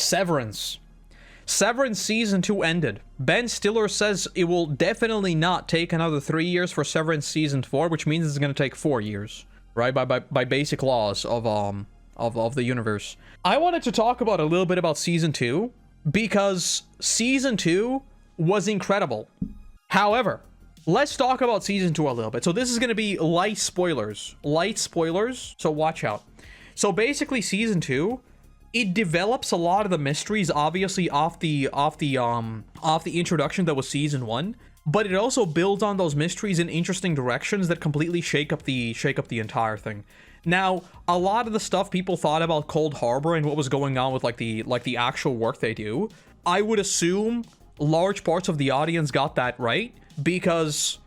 Severance. Severance Season 2 ended. Ben Stiller says it will definitely not take another 3 years for Severance Season 4, which means it's going to take 4 years, right? By basic laws of the universe. I wanted to talk about a little bit about Season 2, because Season 2 was incredible. However, let's talk about Season 2 a little bit. So this is going to be light spoilers, so watch out. So basically, Season 2, it develops a lot of the mysteries, obviously, off the introduction that was Season 1, but it also builds on those mysteries in interesting directions that completely shake up the entire thing. Now, a lot of the stuff people thought about Cold Harbor and what was going on with like the actual work they do, I would assume large parts of the audience got that right, because,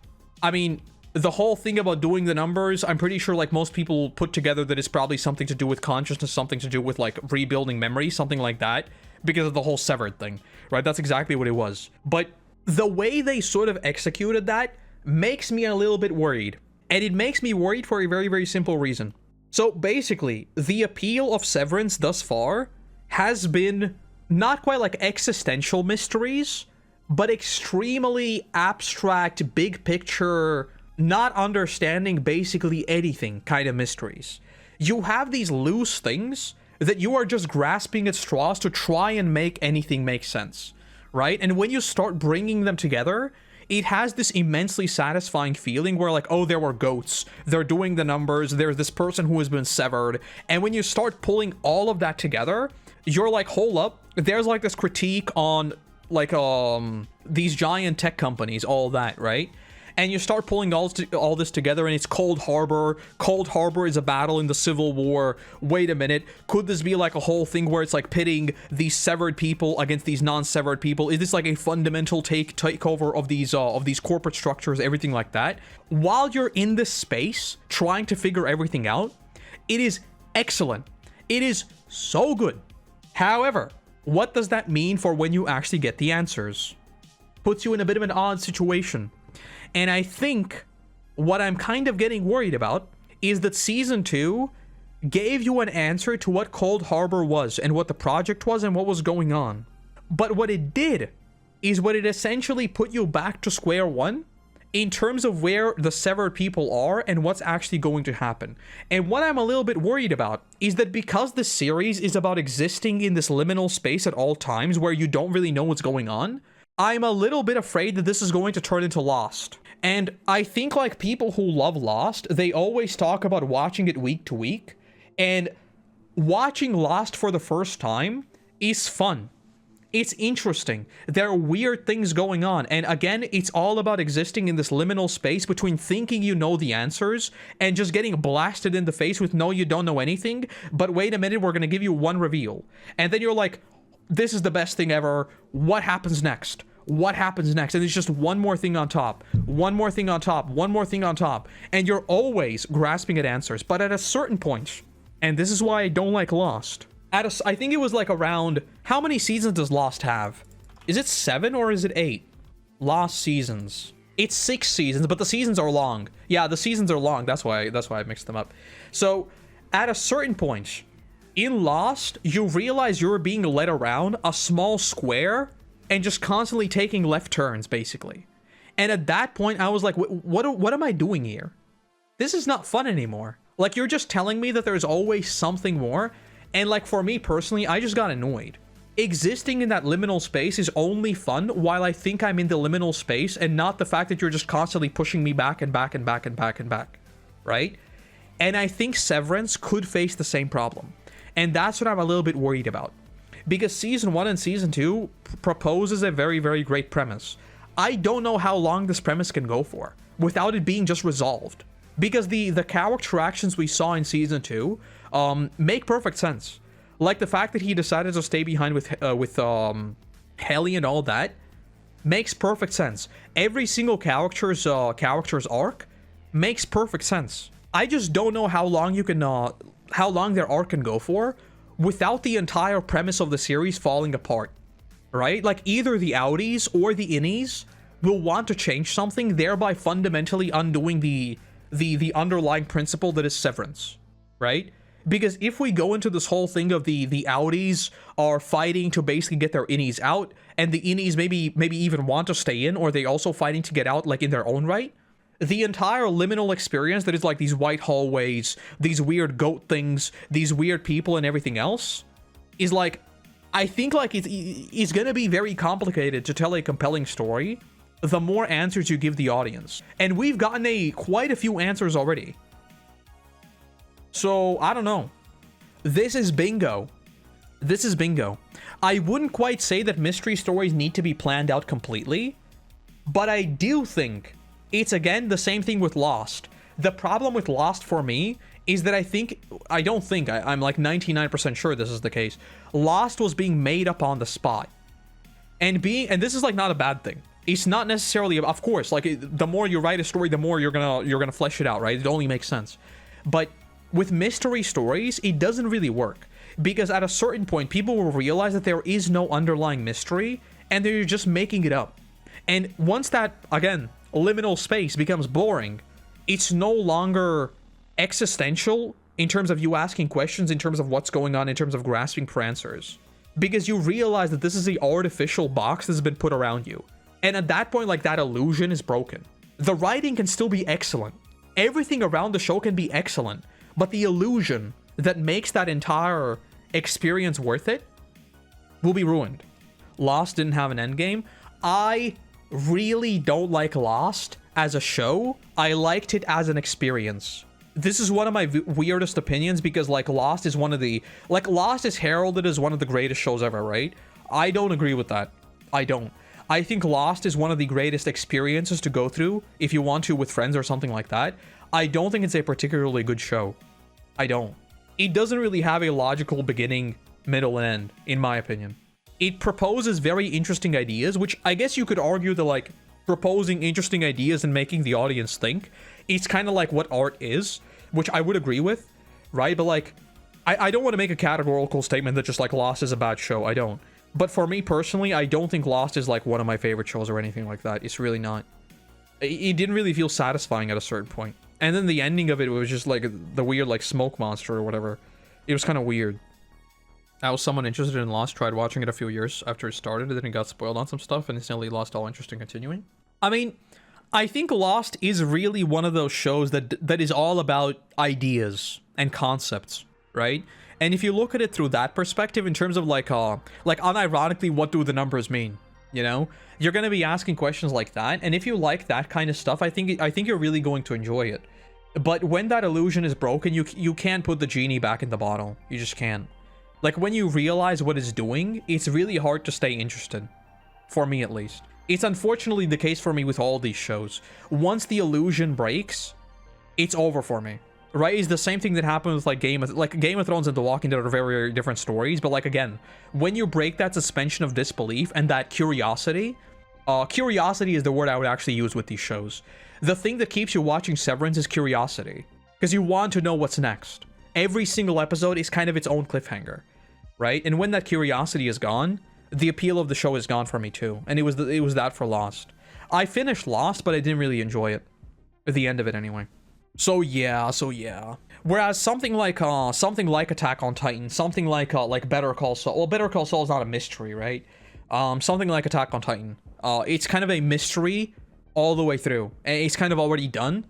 I mean, the whole thing about doing the numbers, I'm pretty sure like most people put together that it's probably something to do with consciousness, something to do with like rebuilding memory, something like that, because of the whole severed thing, right? That's exactly what it was. But the way they sort of executed that makes me a little bit worried. And it makes me worried for a very, very simple reason. So basically, the appeal of Severance thus far has been not quite like existential mysteries, but extremely abstract, big picture, not understanding basically anything kind of mysteries. You have these loose things that you are just grasping at straws to try and make anything make sense, right? And when you start bringing them together, it has this immensely satisfying feeling where like, oh, there were goats, they're doing the numbers, there's this person who has been severed. And when you start pulling all of that together, you're like, hold up, there's like this critique on like these giant tech companies, all that, right? And you start pulling all this together, and it's Cold Harbor. Cold Harbor is a battle in the Civil War. Wait a minute, could this be like a whole thing where it's like pitting these severed people against these non-severed people? Is this like a fundamental takeover of these corporate structures, everything like that? While you're in this space trying to figure everything out, it is excellent. It is so good. However, what does that mean for when you actually get the answers? Puts you in a bit of an odd situation. And I think what I'm kind of getting worried about is that Season 2 gave you an answer to what Cold Harbor was and what the project was and what was going on. But what it did is what it essentially put you back to square one in terms of where the severed people are and what's actually going to happen. And what I'm a little bit worried about is that because the series is about existing in this liminal space at all times where you don't really know what's going on, I'm a little bit afraid that this is going to turn into Lost. And I think like people who love Lost, they always talk about watching it week to week. And watching Lost for the first time is fun. It's interesting. There are weird things going on. And again, it's all about existing in this liminal space between thinking you know the answers and just getting blasted in the face with no, you don't know anything. But wait a minute, we're going to give you one reveal. And then you're like, this is the best thing ever. What happens next? What happens next? And it's just one more thing on top, one more thing on top, one more thing on top. And you're always grasping at answers. But at a certain point, and this is why I don't like Lost, I think it was like around, how many seasons does Lost have? Is it 7 or is it 8? Lost seasons. It's 6 seasons, but the seasons are long. Yeah, the seasons are long. That's why I mixed them up. So at a certain point in Lost, you realize you're being led around a small square and just constantly taking left turns, basically. And at that point, I was like, what am I doing here? This is not fun anymore. Like, you're just telling me that there's always something more. And like, for me personally, I just got annoyed. Existing in that liminal space is only fun while I think I'm in the liminal space, and not the fact that you're just constantly pushing me back and back and back and back and back, right? And I think Severance could face the same problem. And that's what I'm a little bit worried about. Because Season 1 and Season 2 proposes a very, very great premise. I don't know how long this premise can go for without it being just resolved. Because the character actions we saw in Season 2 make perfect sense. Like the fact that he decided to stay behind with Helly and all that makes perfect sense. Every single character's arc makes perfect sense. I just don't know how long how long their arc can go for without the entire premise of the series falling apart, right? Like, either the outies or the innies will want to change something, thereby fundamentally undoing the underlying principle that is Severance, right? Because if we go into this whole thing of the outies are fighting to basically get their innies out, and the innies maybe even want to stay in, or they also fighting to get out like in their own right, the entire liminal experience that is like these white hallways, these weird goat things, these weird people and everything else, is like, I think like it's gonna be very complicated to tell a compelling story the more answers you give the audience. And we've gotten quite a few answers already. So, I don't know. This is bingo. This is bingo. I wouldn't quite say that mystery stories need to be planned out completely, but I do think it's, again, the same thing with Lost. The problem with Lost for me is that I'm like 99% sure this is the case. Lost was being made up on the spot. And this is like not a bad thing. It's not necessarily, of course, like the more you write a story, the more you're gonna flesh it out, right? It only makes sense. But with mystery stories, it doesn't really work, because at a certain point, people will realize that there is no underlying mystery, and they're just making it up. And once that, again, liminal space becomes boring, it's no longer existential in terms of you asking questions, in terms of what's going on, in terms of grasping for answers. Because you realize that this is the artificial box that's been put around you. And at that point, like, that illusion is broken. The writing can still be excellent. Everything around the show can be excellent. But the illusion that makes that entire experience worth it will be ruined. Lost didn't have an endgame. I really don't like Lost as a show. I liked it as an experience. This is one of my weirdest opinions, because like Lost is Lost is heralded as one of the greatest shows ever, right? I don't agree with that. I don't. I think Lost is one of the greatest experiences to go through if you want to with friends or something like that. I don't think it's a particularly good show. I don't. It doesn't really have a logical beginning, middle, and end, in my opinion. It proposes very interesting ideas, which I guess you could argue that, like, proposing interesting ideas and making the audience think, it's kind of like what art is, which I would agree with, right? But, like, I don't want to make a categorical statement that just, like, Lost is a bad show. I don't. But for me personally, I don't think Lost is, like, one of my favorite shows or anything like that. It's really not. It didn't really feel satisfying at a certain point. And then the ending of it was just like the weird like smoke monster or whatever. It was kind of weird. I was someone interested in Lost, tried watching it a few years after it started, and then it got spoiled on some stuff and instantly lost all interest in continuing. I mean, I think Lost is really one of those shows that is all about ideas and concepts, right? And if you look at it through that perspective, in terms of like unironically, what do the numbers mean? You know, you're going to be asking questions like that, and if you like that kind of stuff, I think you're really going to enjoy it. But when that illusion is broken, you can't put the genie back in the bottle. You just can't. Like, when you realize what it's doing, it's really hard to stay interested. For me, at least. It's unfortunately the case for me with all these shows. Once the illusion breaks, it's over for me. Right? It's the same thing that happened with like Game of Thrones and The Walking Dead are very different stories, but like, again, when you break that suspension of disbelief and that curiosity, curiosity is the word I would actually use with these shows. The thing that keeps you watching Severance is curiosity, because you want to know what's next. Every single episode is kind of its own cliffhanger, right? And when that curiosity is gone, the appeal of the show is gone for me too. And it was that for Lost. I finished Lost, but I didn't really enjoy it. At the end of it, anyway. So yeah. Whereas something like Attack on Titan, something like Better Call Saul. Well, Better Call Saul is not a mystery, right? Something like Attack on Titan. It's kind of a mystery all the way through. And it's kind of already done,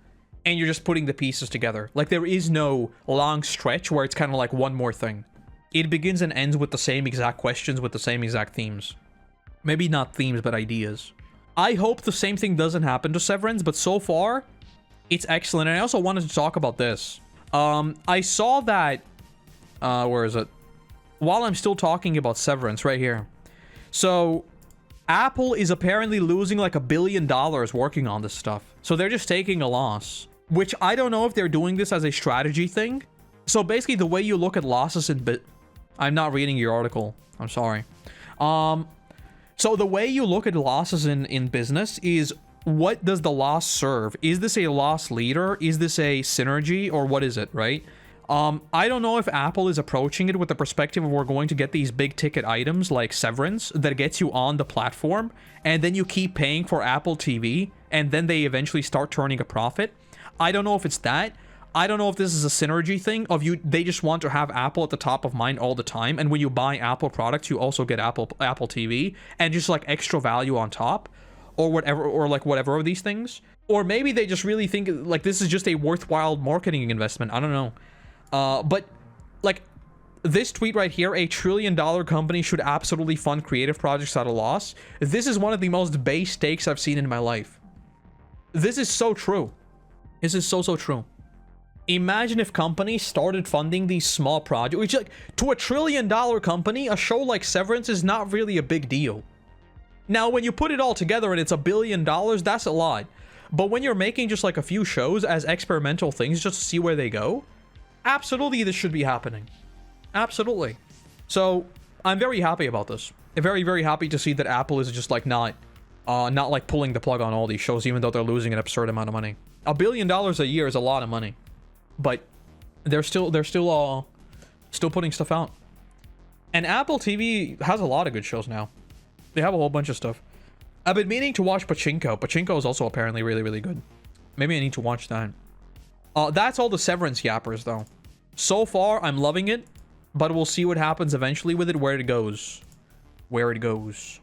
and you're just putting the pieces together. Like, there is no long stretch where it's kind of like one more thing. It begins and ends with the same exact questions, with the same exact themes. Maybe not themes, but ideas. I hope the same thing doesn't happen to Severance, but so far, it's excellent. And I also wanted to talk about this. I saw that... where is it? While I'm still talking about Severance, right here. So, Apple is apparently losing like $1 billion working on this stuff. So they're just taking a loss. Which I don't know if they're doing this as a strategy thing. So basically, the way you look at losses in... I'm not reading your article. I'm sorry. So the way you look at losses in business is, what does the loss serve? Is this a loss leader? Is this a synergy? Or what is it, right? I don't know if Apple is approaching it with the perspective of, we're going to get these big ticket items like Severance that gets you on the platform, and then you keep paying for Apple TV, and then they eventually start turning a profit. I don't know if it's that. I don't know if this is a synergy thing of they just want to have Apple at the top of mind all the time, and when you buy Apple products, you also get Apple TV and just like extra value on top, or whatever, or like whatever of these things. Or maybe they just really think like this is just a worthwhile marketing investment. I don't know. But like this tweet right here, a $1 trillion company should absolutely fund creative projects at a loss. This is one of the most base takes I've seen in my life. This is so true. This is so true. Imagine if companies started funding these small projects, which like to a $1 trillion company, a show like Severance is not really a big deal. Now, when you put it all together and it's $1 billion, that's a lot. But when you're making just like a few shows as experimental things just to see where they go, absolutely this should be happening. Absolutely. So I'm very happy about this. I'm very, very happy to see that Apple is just like not like pulling the plug on all these shows, even though they're losing an absurd amount of money. $1 billion a year is a lot of money. But they're still putting stuff out. And Apple TV has a lot of good shows now. They have a whole bunch of stuff. I've been meaning to watch Pachinko. Pachinko is also apparently really, really good. Maybe I need to watch that. That's all the Severance yappers, though. So far, I'm loving it. But we'll see what happens eventually with it, where it goes. Where it goes.